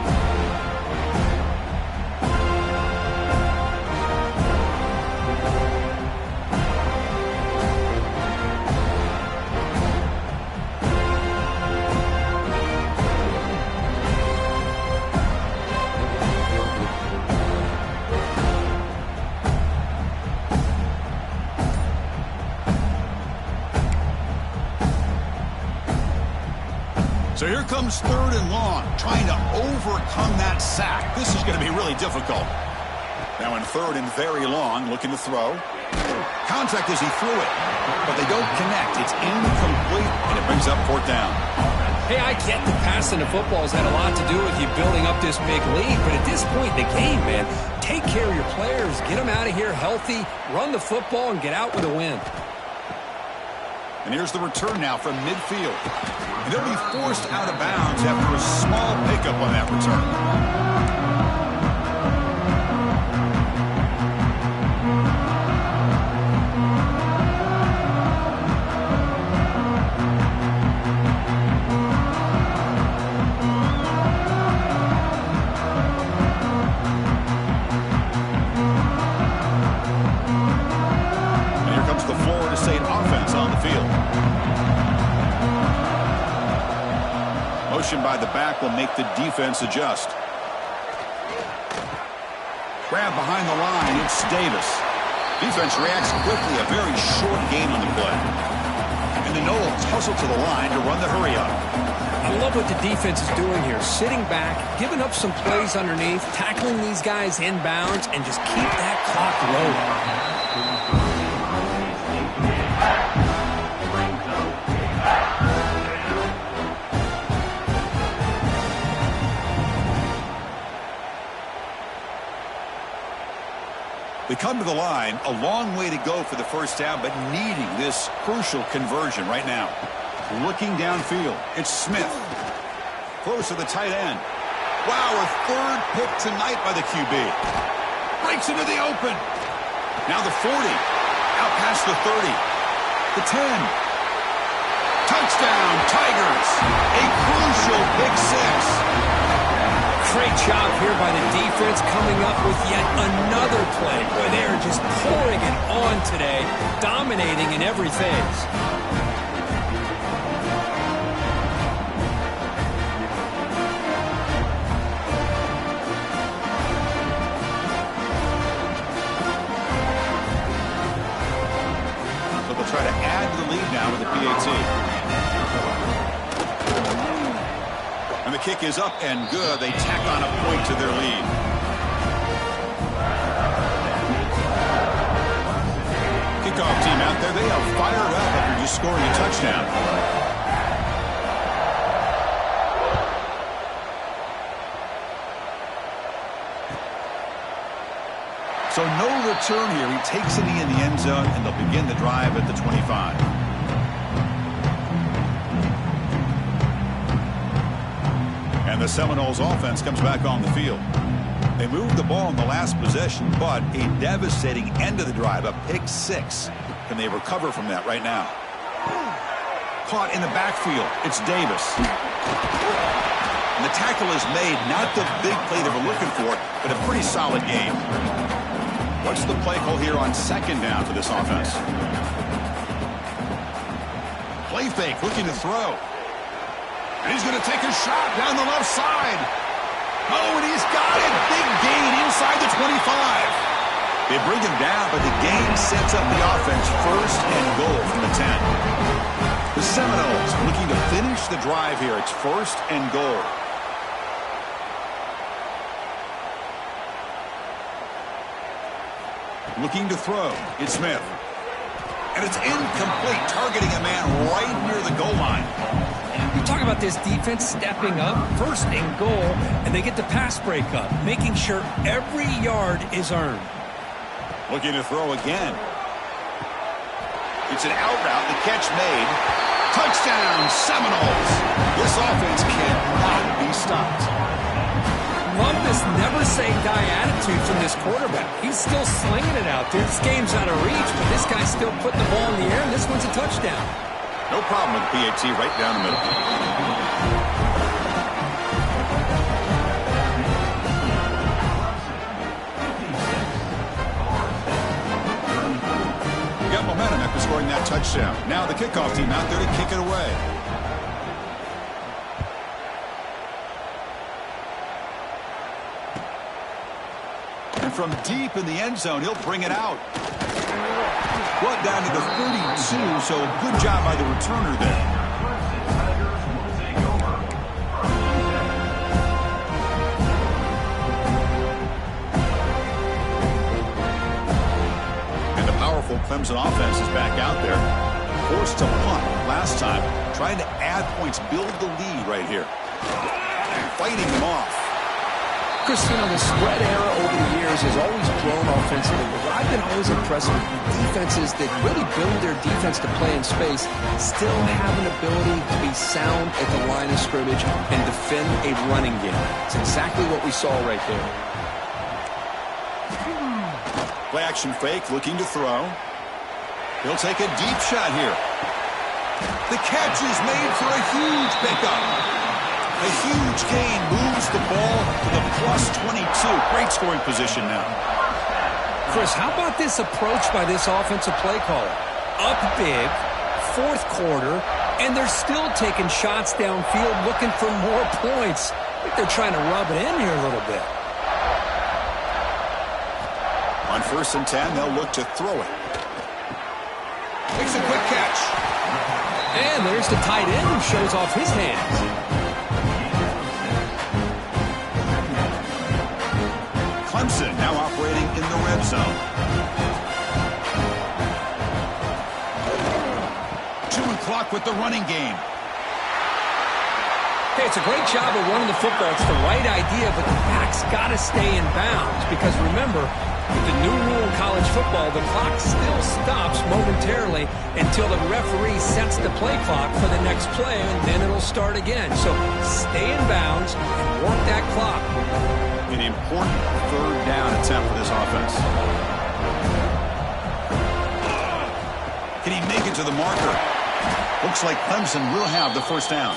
So here comes third and long, trying to overcome that sack. This is going to be really difficult. Now in third and very long, looking to throw. Contact as he threw it, but they don't connect. It's incomplete, and it brings up fourth down. Hey, I get the passing of football has had a lot to do with you building up this big lead, but at this point in the game, man, take care of your players, get them out of here healthy, run the football, and get out with a win. And here's the return now from midfield. And they'll be forced out of bounds after a small pickup on that return. By the back will make the defense adjust. Grab behind the line, it's Davis. Defense reacts quickly, a very short gain on the play. And the Noel tussle to the line to run the hurry up. I love what the defense is doing here. Sitting back, giving up some plays underneath, tackling these guys inbounds, and just keep that clock rolling. They come to the line, a long way to go for the first down, but needing this crucial conversion right now. Looking downfield, it's Smith. Close to the tight end. Wow, a third pick tonight by the QB. Breaks into the open. Now the 40. Out past the 30. The 10. Touchdown, Tigers. A crucial pick six. Great job here by the defense coming up with yet another play. Boy, they are just pouring it on today, dominating in every phase. So they'll try to add to the lead now with the PAT. And the kick is up and good. They tack on a point to their lead. Kickoff team out there. They are fired up after just scoring a touchdown. So no return here. He takes it in the end zone, and they'll begin the drive at the 25. And the Seminoles offense comes back on the field. They moved the ball in the last possession, but a devastating end of the drive, a pick six. Can they recover from that right now? Caught in the backfield. It's Davis. And the tackle is made. Not the big play they were looking for, but a pretty solid game. What's the play call here on second down for this offense? Play fake, looking to throw. And he's going to take a shot down the left side. Oh, and he's got it. Big gain inside the 25. They bring him down, but the gain sets up the offense first and goal from the 10. The Seminoles looking to finish the drive here. It's first and goal. Looking to throw. It's Smith. And it's incomplete, targeting a man right near the goal line. You talk about this defense stepping up, first and goal, and they get the pass breakup, making sure every yard is earned. Looking to throw again. It's an out route, the catch made. Touchdown, Seminoles. This offense cannot be stopped. Love this never-say-die attitude from this quarterback. He's still slinging it out there. This game's out of reach, but this guy's still putting the ball in the air, and this one's a touchdown. No problem with PAT right down the middle. We got momentum after scoring that touchdown. Now the kickoff team out there to kick it away. And from deep in the end zone, he'll bring it out. Brought down to the 32, so good job by the returner there. powerful Clemson offense is back out there. Forced to punt last time. Trying to add points, build the lead right here. Fighting them off. Chris, you know, the spread era over the years has always grown offensively, but I've been always impressed with defenses that really build their defense to play in space, still have an ability to be sound at the line of scrimmage and defend a running game. It's exactly what we saw right there. Play action fake, looking to throw. He'll take a deep shot here. The catch is made for a huge pickup. A huge gain moves the ball to the +22. Great scoring position now. Chris, how about this approach by this offensive play caller? Up big, fourth quarter, and they're still taking shots downfield looking for more points. I think they're trying to rub it in here a little bit. On 1st and 10, they'll look to throw it. Makes a quick catch. And there's the tight end who shows off his hands. Clemson now operating in the red zone. 2 o'clock with the running game. Hey, it's a great job of running the football. It's the right idea, but the back's got to stay in bounds. Because remember, with the new rule in college football, the clock still stops momentarily until the referee sets the play clock for the next play, and then it'll start again. So stay in bounds and work that clock. An important 3rd down attempt for this offense. Can he make it to the marker? Looks like Clemson will have the 1st down.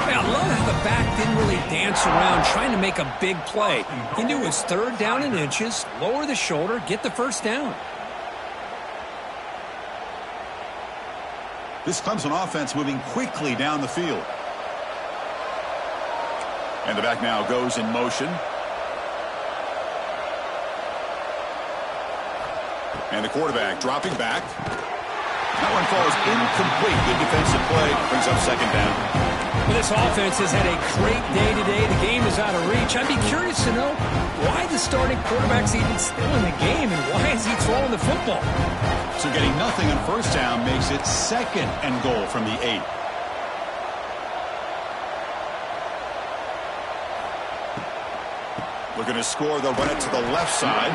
I love how the back didn't really dance around trying to make a big play. He knew it was 3rd down in inches, lower the shoulder, get the 1st down. This Clemson offense moving quickly down the field. And the back now goes in motion. And the quarterback dropping back. That one falls incomplete. Good defensive play. Brings up 2nd down. Well, this offense has had a great day today. The game is out of reach. I'd be curious to know why the starting quarterback's even still in the game and why is he throwing the football? So getting nothing on 1st down makes it 2nd and goal from the 8. Looking to score, they'll run it to the left side.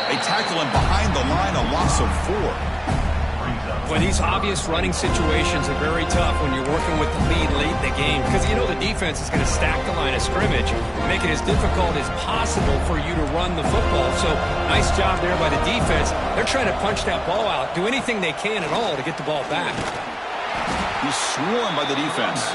They tackle him behind the line, a loss of 4. Well, these obvious running situations are very tough when you're working with the lead late in the game because you know the defense is going to stack the line of scrimmage, make it as difficult as possible for you to run the football. So nice job there by the defense. They're trying to punch that ball out, do anything they can at all to get the ball back. He's swarmed by the defense.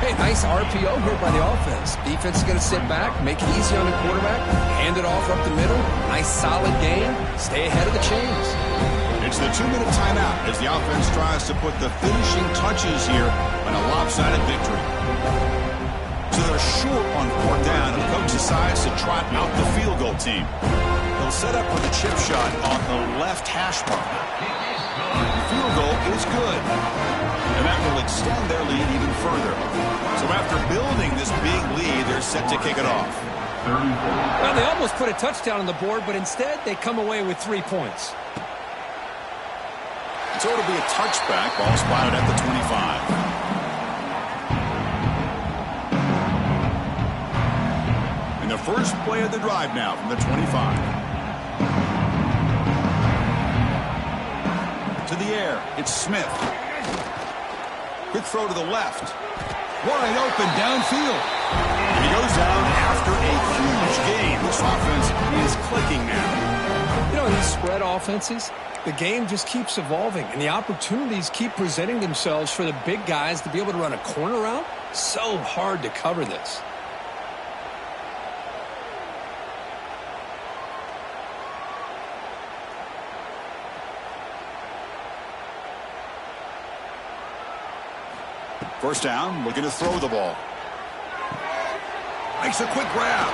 Hey, nice RPO here by the offense. Defense is going to sit back, make it easy on the quarterback, hand it off up the middle. Nice solid game. Stay ahead of the chains. It's the 2-minute timeout as the offense tries to put the finishing touches here on a lopsided victory. So they're short on 4th down, and the coach decides to trot out the field goal team. They'll set up for the chip shot on the left hash mark. The field goal is good, and that will extend their lead even further. So after building this big lead, they're set to kick it off. Well, they almost put a touchdown on the board, but instead they come away with 3 points. So it'll be a touchback, ball spotted at the 25. And the first play of the drive now from the 25. To the air, it's Smith. Quick throw to the left. Wide open downfield. And he goes down after a huge gain. This offense is clicking now. You know, these spread offenses, the game just keeps evolving, and the opportunities keep presenting themselves for the big guys to be able to run a corner route. So hard to cover this. First down, looking to throw the ball. Makes a quick grab.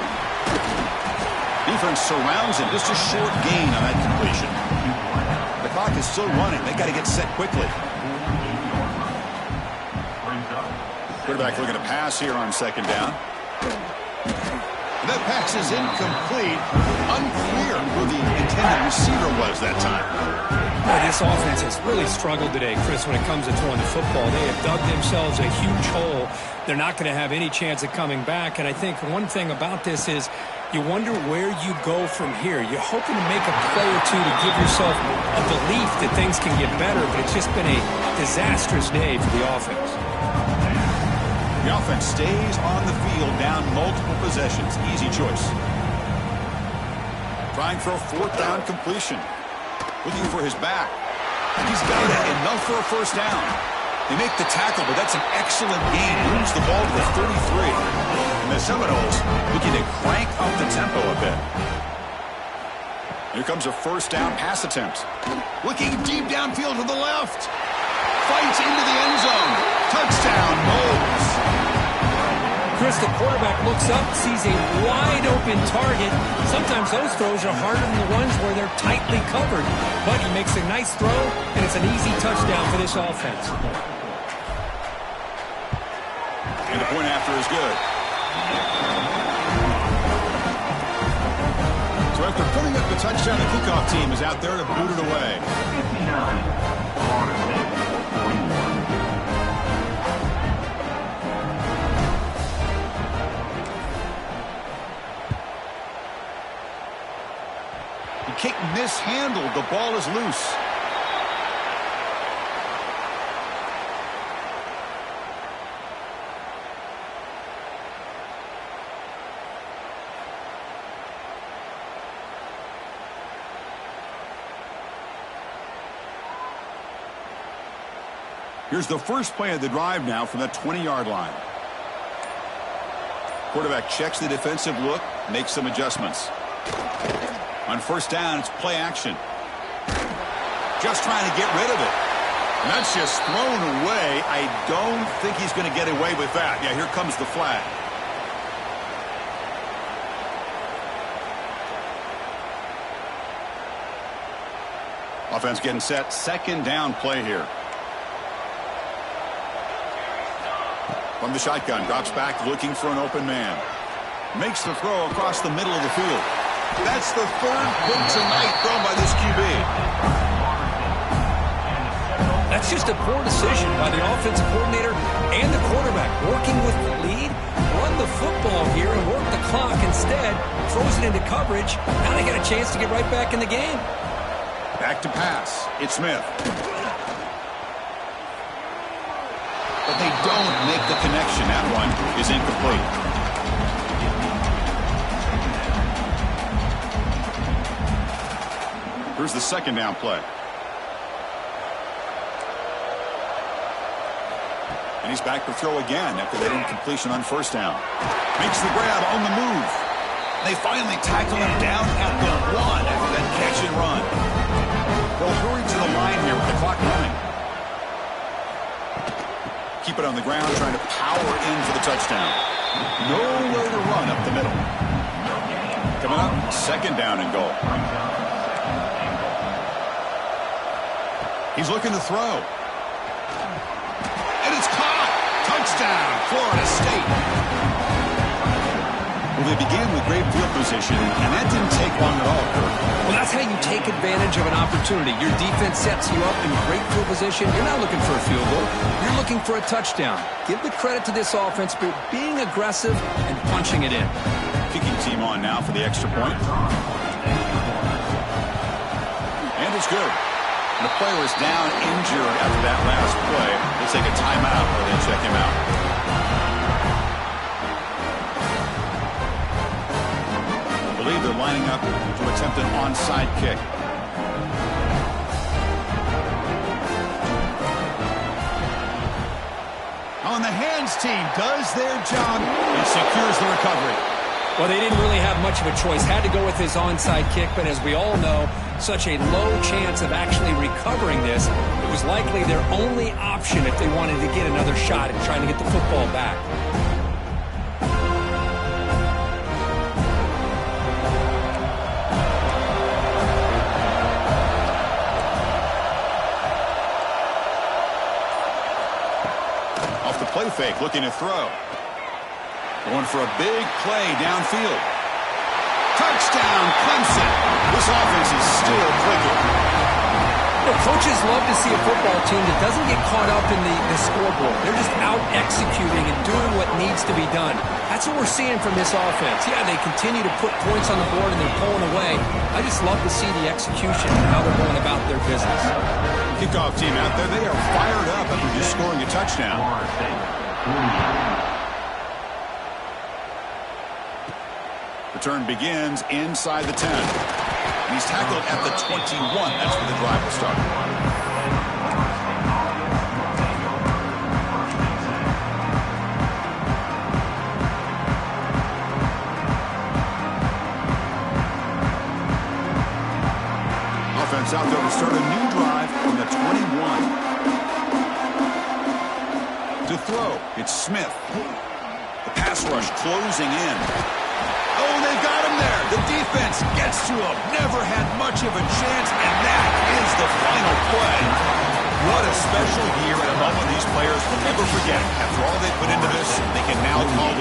Defense surrounds him. Just a short gain on that completion. The clock is still running. They got to get set quickly. Quarterback looking to pass here on 2nd down. That pass is incomplete. Unclear who the intended receiver was that time. Boy, this offense has really struggled today, Chris, when it comes to throwing the football. They have dug themselves a huge hole. They're not going to have any chance of coming back. And I think one thing about this is you wonder where you go from here. You're hoping to make a play or two to give yourself a belief that things can get better, but it's just been a disastrous day for the offense. The offense stays on the field down multiple possessions. Easy choice. Trying for a fourth down completion. Looking for his back. He's got it. Enough for a first down. They make the tackle, but that's an excellent gain. Moves the ball to the 33. And the Seminoles looking to crank up the tempo a bit. Here comes a first down pass attempt. Looking deep downfield to the left. Fights into the end zone. Touchdown, Moles. Chris, the quarterback looks up, sees a wide-open target. Sometimes those throws are harder than the ones where they're tightly covered. But he makes a nice throw, and it's an easy touchdown for this offense. And the point after is good. So after putting up the touchdown, the kickoff team is out there to boot it away. 59. Florida State, 41. The kick mishandled. The ball is loose. Here's the first play of the drive now from the 20-yard line. Quarterback checks the defensive look, makes some adjustments. On first down, it's play action. Just trying to get rid of it. And that's just thrown away. I don't think he's going to get away with that. Yeah, here comes the flag. Offense getting set. Second down play here. From the shotgun, drops back looking for an open man. Makes the throw across the middle of the field. That's the third pick tonight thrown by this QB. That's just a poor decision by the offensive coordinator and the quarterback. Working with the lead, run the football here and work the clock instead. Throws it into coverage. Now they got a chance to get right back in the game. Back to pass. It's Smith. But they don't make the connection. That one is incomplete. Here's the second down play. And he's back to throw again after that incompletion on first down. Makes the grab on the move. They finally tackle him down at the 1 after that catch and run. They'll hurry to the line here with the clock running. Keep it on the ground, trying to power in for the touchdown. Nowhere to run up the middle. Coming up, second down and goal. He's looking to throw. And it's caught! Touchdown, Florida State. Well, they began with great field position, and that didn't take long at all, Kirk. Well, that's how you take advantage of an opportunity. Your defense sets you up in great field position. You're not looking for a field goal. You're looking for a touchdown. Give the credit to this offense for being aggressive and punching it in. Kicking team on now for the extra point. And it's good. The player is down injured after that last play. They'll take a timeout or they check him out. I believe they're lining up to attempt an onside kick. On the hands team does their job and secures the recovery. Well, they didn't really have much of a choice. Had to go with his onside kick, but as we all know, such a low chance of actually recovering this. It was likely their only option if they wanted to get another shot at trying to get the football back. Off the play fake, looking to throw. Going for a big play downfield. Touchdown, Clemson. This offense is still clicking. Coaches love to see a football team that doesn't get caught up in the scoreboard. They're just out executing and doing what needs to be done. That's what we're seeing from this offense. Yeah, they continue to put points on the board and they're pulling away. I just love to see the execution and how they're going about their business. Kickoff team out there, they are fired up after just scoring a touchdown. Return begins inside the 10. He's tackled at the 21. That's where the drive will start. Offense out there to start a new drive from the 21. To throw, it's Smith. The pass rush closing in. Oh, they got him there. The defense gets to him. Never had much of a chance, and that is the final play. What a special year and a moment these players will never forget. After all they put into this, they can now call them